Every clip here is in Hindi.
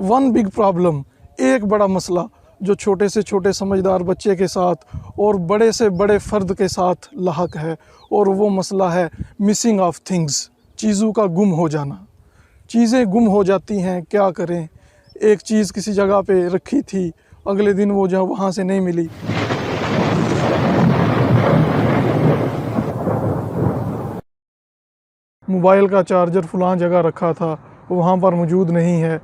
वन बिग प्रॉब्लम, एक बड़ा मसला जो छोटे से छोटे समझदार बच्चे के साथ और बड़े से बड़े फ़र्द के साथ लाहक है, और वो मसला है मिसिंग ऑफ थिंग्स, चीज़ों का गुम हो जाना। चीज़ें गुम हो जाती हैं, क्या करें। एक चीज़ किसी जगह पे रखी थी, अगले दिन वो जो वहाँ से नहीं मिली। मोबाइल का चार्जर फ़लाँ जगह रखा था, वहाँ पर मौजूद नहीं है।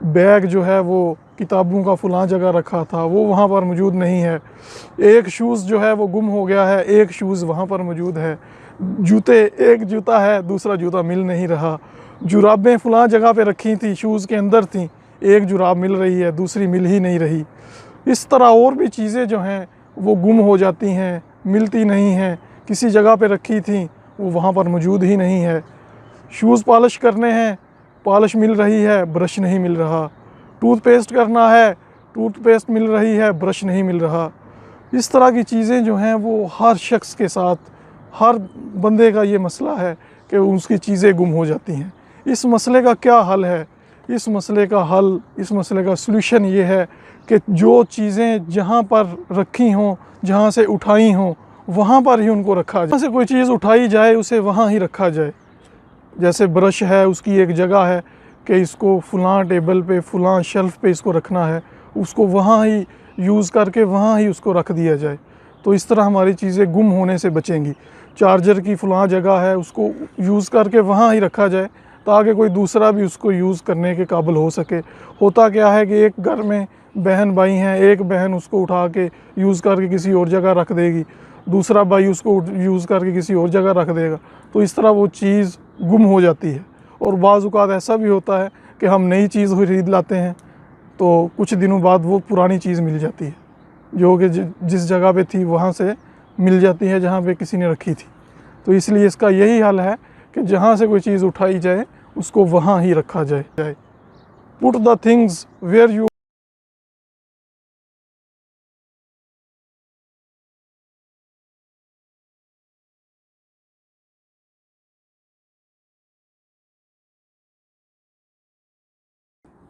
बैग जो है वो किताबों का फ़लाँ जगह रखा था, वो वहाँ पर मौजूद नहीं है। एक शूज़ जो है वो गुम हो गया है, एक शूज़ वहाँ पर मौजूद है। जूते, एक जूता है, दूसरा जूता मिल नहीं रहा। जुराबें फ़लाँ जगह पे रखी थी, शूज़ के अंदर थी, एक जुराब मिल रही है, दूसरी मिल ही नहीं रही। इस तरह और भी चीज़ें जो हैं वो गुम हो जाती हैं, मिलती नहीं हैं। किसी जगह पे रखी थी, वो वहाँ पर मौजूद ही नहीं है। शूज़ पॉलिश करने हैं, पॉलिश मिल रही है, ब्रश नहीं मिल रहा। टूथपेस्ट करना है, टूथपेस्ट मिल रही है, ब्रश नहीं मिल रहा। इस तरह की चीज़ें जो हैं वो हर शख्स के साथ, हर बंदे का ये मसला है कि उसकी चीज़ें गुम हो जाती हैं। इस मसले का क्या हल है? इस मसले का हल, इस मसले का सलूशन ये है कि जो चीज़ें जहाँ पर रखी हों, जहाँ से उठाई हों, वहाँ पर ही उनको रखा जाए। जहाँ से कोई चीज़ उठाई जाए उसे वहाँ ही रखा जाए। जैसे ब्रश है, उसकी एक जगह है कि इसको फ़लाँ टेबल पे, फ़लाँ शेल्फ़ पे इसको रखना है, उसको वहाँ ही यूज़ करके वहाँ ही उसको रख दिया जाए। तो इस तरह हमारी चीज़ें गुम होने से बचेंगी। चार्जर की फ़लाँ जगह है, उसको यूज़ करके वहाँ ही रखा जाए ताकि कोई दूसरा भी उसको यूज़ करने के काबिल हो सके। होता क्या है कि एक घर में बहन भाई हैं, एक बहन उसको उठा के यूज़ करके किसी और जगह रख देगी, दूसरा भाई उसको यूज़ करके किसी और जगह रख देगा। तो इस तरह वो चीज़ गुम हो जाती है। और बाज़ औक़ात ऐसा भी होता है कि हम नई चीज़ ख़रीद लाते हैं, तो कुछ दिनों बाद वो पुरानी चीज़ मिल जाती है, जो कि जिस जगह पे थी वहाँ से मिल जाती है जहाँ पे किसी ने रखी थी। तो इसलिए इसका यही हल है कि जहाँ से कोई चीज़ उठाई जाए उसको वहाँ ही रखा जाए। Put the things where you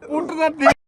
put the